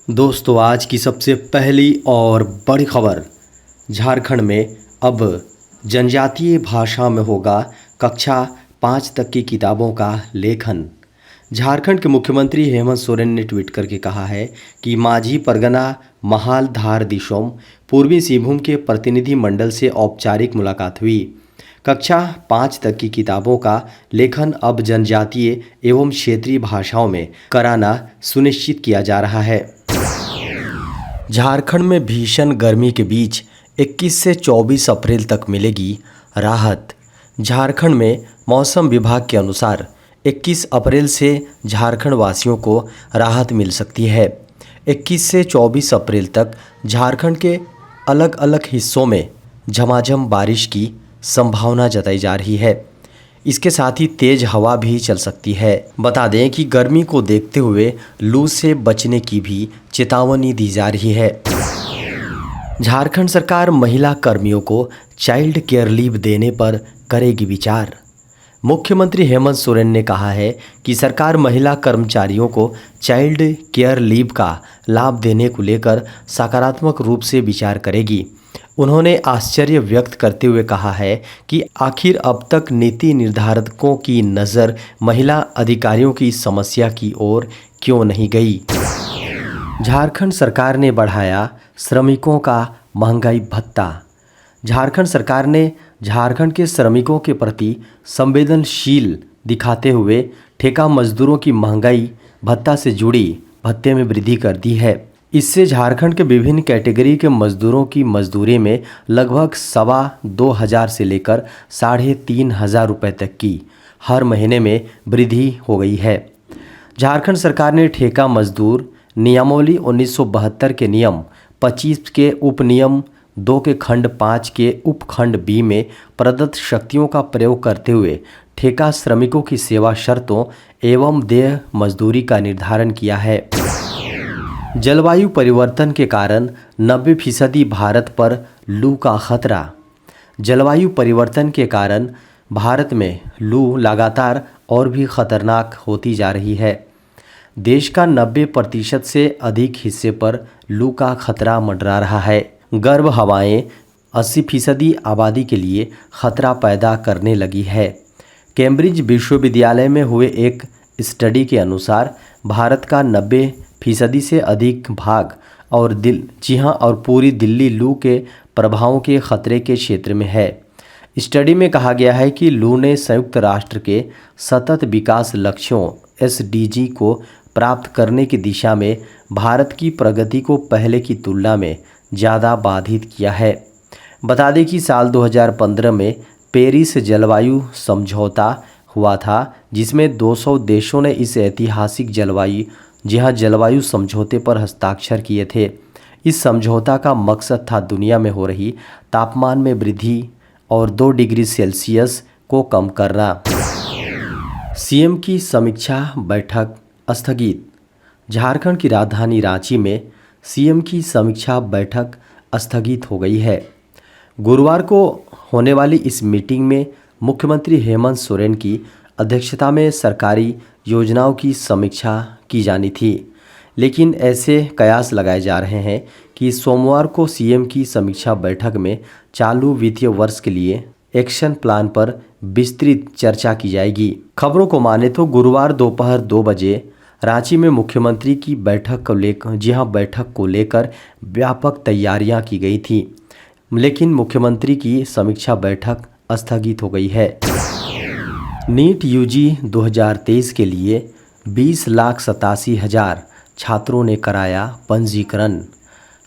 दोस्तों, आज की सबसे पहली और बड़ी खबर। झारखंड में अब जनजातीय भाषा में होगा कक्षा 5 तक की किताबों का लेखन। झारखंड के मुख्यमंत्री हेमंत सोरेन ने ट्वीट करके कहा है कि माझी परगना महाल धार दिशोम पूर्वी सिंहभूम के प्रतिनिधि मंडल से औपचारिक मुलाकात हुई। कक्षा 5 तक की किताबों का लेखन अब जनजातीय एवं क्षेत्रीय भाषाओं में कराना सुनिश्चित किया जा रहा है। झारखंड में भीषण गर्मी के बीच 21 से 24 अप्रैल तक मिलेगी राहत। झारखंड में मौसम विभाग के अनुसार 21 अप्रैल से झारखंड वासियों को राहत मिल सकती है। 21 से 24 अप्रैल तक झारखंड के अलग अलग हिस्सों में झमाझम बारिश की संभावना जताई जा रही है। इसके साथ ही तेज हवा भी चल सकती है। बता दें कि गर्मी को देखते हुए लू से बचने की भी चेतावनी दी जा रही है। झारखंड सरकार महिला कर्मियों को चाइल्ड केयर लीव देने पर करेगी विचार। मुख्यमंत्री हेमंत सोरेन ने कहा है कि सरकार महिला कर्मचारियों को चाइल्ड केयर लीव का लाभ देने को लेकर सकारात्मक रूप से विचार करेगी। उन्होंने आश्चर्य व्यक्त करते हुए कहा है कि आखिर अब तक नीति निर्धारकों की नज़र महिला अधिकारियों की समस्या की ओर क्यों नहीं गई। झारखंड सरकार ने बढ़ाया श्रमिकों का महंगाई भत्ता। झारखंड सरकार ने झारखंड के श्रमिकों के प्रति संवेदनशील दिखाते हुए ठेका मजदूरों की महंगाई भत्ता से जुड़ी भत्ते में वृद्धि कर दी है। इससे झारखंड के विभिन्न कैटेगरी के मजदूरों की मजदूरी में लगभग 2,2500 से लेकर 3,500 रुपये तक की हर महीने में वृद्धि हो गई है। झारखंड सरकार ने ठेका मजदूर नियमावली 1972 के नियम 25 के उपनियम 2 के खंड 5 के उपखंड बी में प्रदत्त शक्तियों का प्रयोग करते हुए ठेका श्रमिकों की सेवा शर्तों एवं देय मजदूरी का निर्धारण किया है। जलवायु परिवर्तन के कारण 90% भारत पर लू का खतरा। जलवायु परिवर्तन के कारण भारत में लू लगातार और भी खतरनाक होती जा रही है। देश का 90% से अधिक हिस्से पर लू का खतरा मंडरा रहा है। गर्म हवाएं 80% आबादी के लिए खतरा पैदा करने लगी है। कैम्ब्रिज विश्वविद्यालय में हुए एक स्टडी के अनुसार भारत का 90% से अधिक भाग और पूरी दिल्ली लू के प्रभावों के खतरे के क्षेत्र में है। स्टडी में कहा गया है कि लू ने संयुक्त राष्ट्र के सतत विकास लक्ष्यों SDG को प्राप्त करने की दिशा में भारत की प्रगति को पहले की तुलना में ज़्यादा बाधित किया है। बता दें कि साल 2015 में पेरिस जलवायु समझौता हुआ था, जिसमें 200 देशों ने इस ऐतिहासिक जलवायु समझौते पर हस्ताक्षर किए थे। इस समझौता का मकसद था दुनिया में हो रही तापमान में वृद्धि और 2 डिग्री सेल्सियस को कम करना। CM की समीक्षा बैठक स्थगित। झारखंड की राजधानी रांची में CM की समीक्षा बैठक स्थगित हो गई है। गुरुवार को होने वाली इस मीटिंग में मुख्यमंत्री हेमंत सोरेन की अध्यक्षता में सरकारी योजनाओं की समीक्षा की जानी थी, लेकिन ऐसे कयास लगाए जा रहे हैं कि सोमवार को CM की समीक्षा बैठक में चालू वित्तीय वर्ष के लिए एक्शन प्लान पर विस्तृत चर्चा की जाएगी। खबरों को माने तो गुरुवार दोपहर 2 बजे रांची में मुख्यमंत्री की बैठक को लेकर व्यापक तैयारियां की गई थी, लेकिन मुख्यमंत्री की समीक्षा बैठक स्थगित हो गई है। नीट UG 2023 के लिए 20,87,000 छात्रों ने कराया पंजीकरण।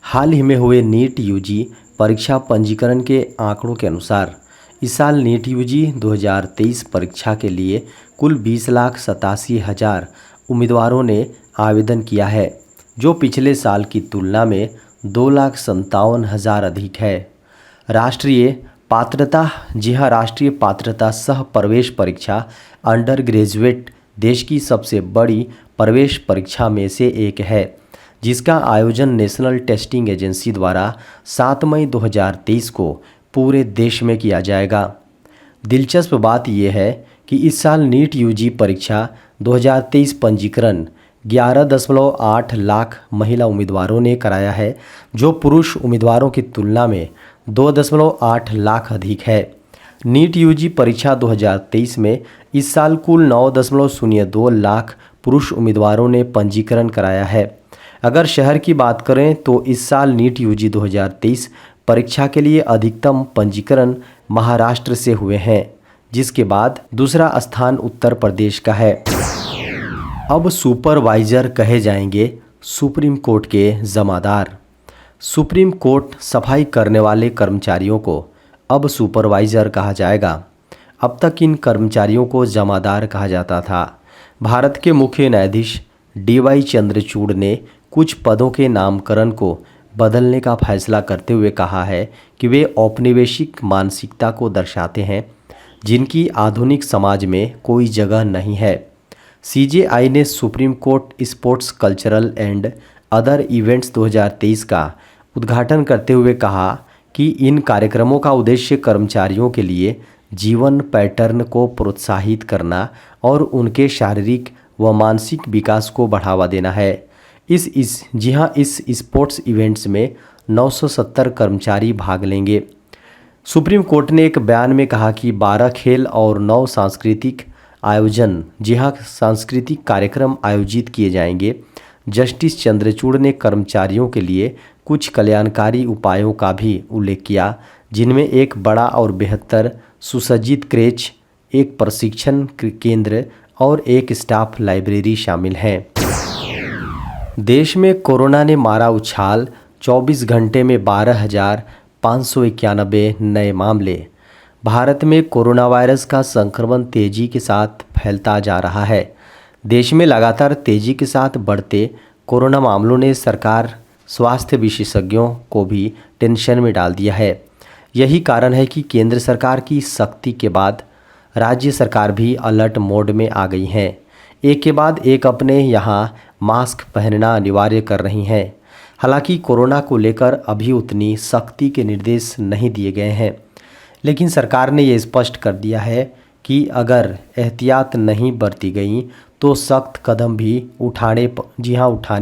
हाल ही में हुए नीट UG परीक्षा पंजीकरण के आंकड़ों के अनुसार इस साल नीट UG 2023 परीक्षा के लिए कुल 20,87,000 उम्मीदवारों ने आवेदन किया है, जो पिछले साल की तुलना में 2,57,000 अधिक है। राष्ट्रीय पात्रता सह प्रवेश परीक्षा अंडर ग्रेजुएट देश की सबसे बड़ी प्रवेश परीक्षा में से एक है, जिसका आयोजन नेशनल टेस्टिंग एजेंसी द्वारा 7 मई 2023 को पूरे देश में किया जाएगा। दिलचस्प बात यह है कि इस साल नीट UG परीक्षा 2023 पंजीकरण 11.8 लाख महिला उम्मीदवारों ने कराया है, जो पुरुष उम्मीदवारों की तुलना में 2.8 लाख अधिक है। नीट यूजी परीक्षा 2023 में इस साल कुल 9.02 लाख पुरुष उम्मीदवारों ने पंजीकरण कराया है। अगर शहर की बात करें तो इस साल नीट यूजी 2023 परीक्षा के लिए अधिकतम पंजीकरण महाराष्ट्र से हुए हैं, जिसके बाद दूसरा स्थान उत्तर प्रदेश का है। अब सुपरवाइजर कहे जाएंगे सुप्रीम कोर्ट के जमादार। सुप्रीम कोर्ट सफाई करने वाले कर्मचारियों को अब सुपरवाइजर कहा जाएगा। अब तक इन कर्मचारियों को जमादार कहा जाता था। भारत के मुख्य न्यायाधीश DY चंद्रचूड़ ने कुछ पदों के नामकरण को बदलने का फैसला करते हुए कहा है कि वे औपनिवेशिक मानसिकता को दर्शाते हैं, जिनकी आधुनिक समाज में कोई जगह नहीं है। CJI ने supreme court sports cultural and other events 2023 का उद्घाटन करते हुए कहा कि इन कार्यक्रमों का उद्देश्य कर्मचारियों के लिए जीवन पैटर्न को प्रोत्साहित करना और उनके शारीरिक व मानसिक विकास को बढ़ावा देना है। इस स्पोर्ट्स इवेंट्स में 970 कर्मचारी भाग लेंगे। सुप्रीम कोर्ट ने एक बयान में कहा कि 12 खेल और 9 सांस्कृतिक आयोजन सांस्कृतिक कार्यक्रम आयोजित किए जाएंगे। जस्टिस चंद्रचूड़ ने कर्मचारियों के लिए कुछ कल्याणकारी उपायों का भी उल्लेख किया, जिनमें एक बड़ा और बेहतर सुसज्जित क्रेच, एक प्रशिक्षण केंद्र और एक स्टाफ लाइब्रेरी शामिल हैं। देश में कोरोना ने मारा उछाल, 24 घंटे में 12,591 नए मामले। भारत में कोरोना वायरस का संक्रमण तेजी के साथ फैलता जा रहा है। देश में लगातार तेजी के साथ बढ़ते कोरोना मामलों ने सरकार, स्वास्थ्य विशेषज्ञों को भी टेंशन में डाल दिया है। यही कारण है कि केंद्र सरकार की सख्ती के बाद राज्य सरकार भी अलर्ट मोड में आ गई हैं। एक के बाद एक अपने यहाँ मास्क पहनना अनिवार्य कर रही हैं। हालांकि कोरोना को लेकर अभी उतनी सख्ती के निर्देश नहीं दिए गए हैं, लेकिन सरकार ने ये स्पष्ट कर दिया है कि अगर एहतियात नहीं बरती गई तो सख्त कदम भी उठाने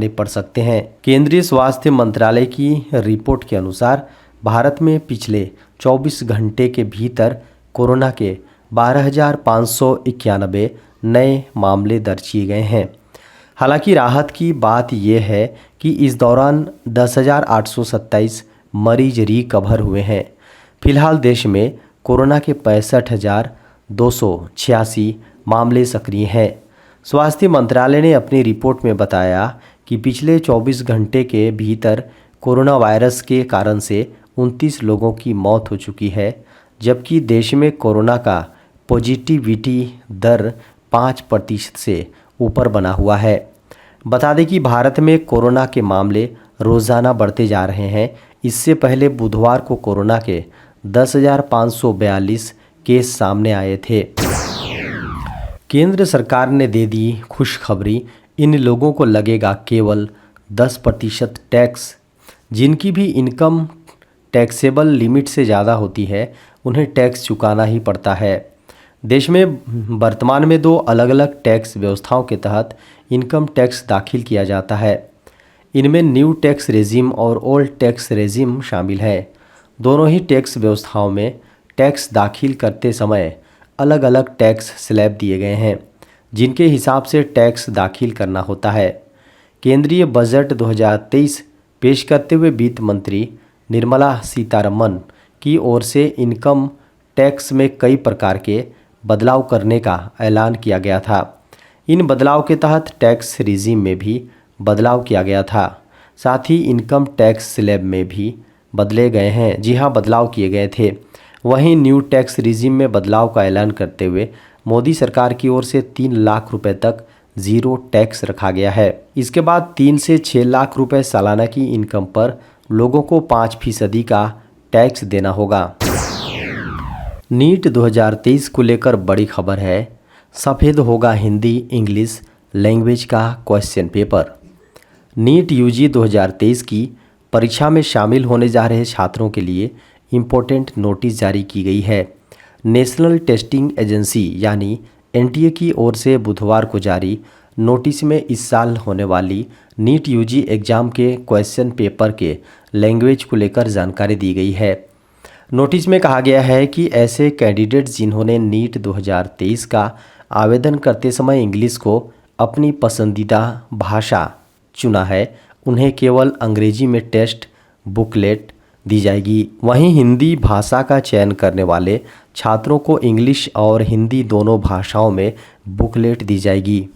पड़ सकते हैं। केंद्रीय स्वास्थ्य मंत्रालय की रिपोर्ट के अनुसार भारत में पिछले 24 घंटे के भीतर कोरोना के 12,591 नए मामले दर्ज किए गए हैं। हालांकि राहत की बात यह है कि इस दौरान 10,827 मरीज रिकवर हुए हैं। फिलहाल देश में कोरोना के 65,286 मामले सक्रिय हैं। स्वास्थ्य मंत्रालय ने अपनी रिपोर्ट में बताया कि पिछले 24 घंटे के भीतर कोरोना वायरस के कारण से 29 लोगों की मौत हो चुकी है, जबकि देश में कोरोना का पॉजिटिविटी दर 5% से ऊपर बना हुआ है। बता दें कि भारत में कोरोना के मामले रोज़ाना बढ़ते जा रहे हैं। इससे पहले बुधवार को कोरोना के 10,542 केस सामने आए थे। केंद्र सरकार ने दे दी खुशखबरी, इन लोगों को लगेगा केवल 10% टैक्स। जिनकी भी इनकम टैक्सेबल लिमिट से ज़्यादा होती है, उन्हें टैक्स चुकाना ही पड़ता है। देश में वर्तमान में 2 अलग अलग टैक्स व्यवस्थाओं के तहत इनकम टैक्स दाखिल किया जाता है। इनमें न्यू टैक्स रेजिम और ओल्ड टैक्स रेजिम शामिल है। दोनों ही टैक्स व्यवस्थाओं में टैक्स दाखिल करते समय अलग अलग टैक्स स्लैब दिए गए हैं, जिनके हिसाब से टैक्स दाखिल करना होता है। केंद्रीय बजट 2023 पेश करते हुए वित्त मंत्री निर्मला सीतारमन की ओर से इनकम टैक्स में कई प्रकार के बदलाव करने का ऐलान किया गया था। इन बदलाव के तहत टैक्स रिजीम में भी बदलाव किया गया था। साथ ही इनकम टैक्स स्लैब में भी बदले गए हैं। जी हाँ, बदलाव किए गए थे। वहीं न्यू टैक्स रिजीम में बदलाव का ऐलान करते हुए मोदी सरकार की ओर से 3 लाख रुपए तक ज़ीरो टैक्स रखा गया है। इसके बाद 3 से 6 लाख रुपए सालाना की इनकम पर लोगों को 5% का टैक्स देना होगा। नीट 2023 को लेकर बड़ी खबर है। सफ़ेद होगा हिंदी इंग्लिश लैंग्वेज का क्वेश्चन पेपर। नीट यूजी 2023 की परीक्षा में शामिल होने जा रहे छात्रों के लिए इम्पोर्टेंट नोटिस जारी की गई है। नेशनल टेस्टिंग एजेंसी यानी NTA की ओर से बुधवार को जारी नोटिस में इस साल होने वाली नीट यूजी एग्ज़ाम के क्वेश्चन पेपर के लैंग्वेज को लेकर जानकारी दी गई है। नोटिस में कहा गया है कि ऐसे कैंडिडेट्स जिन्होंने नीट 2023 का आवेदन करते समय इंग्लिश को अपनी पसंदीदा भाषा चुना है, उन्हें केवल अंग्रेजी में टेस्ट बुकलेट दी जाएगी। वहीं हिंदी भाषा का चयन करने वाले छात्रों को इंग्लिश और हिंदी दोनों भाषाओं में बुकलेट दी जाएगी।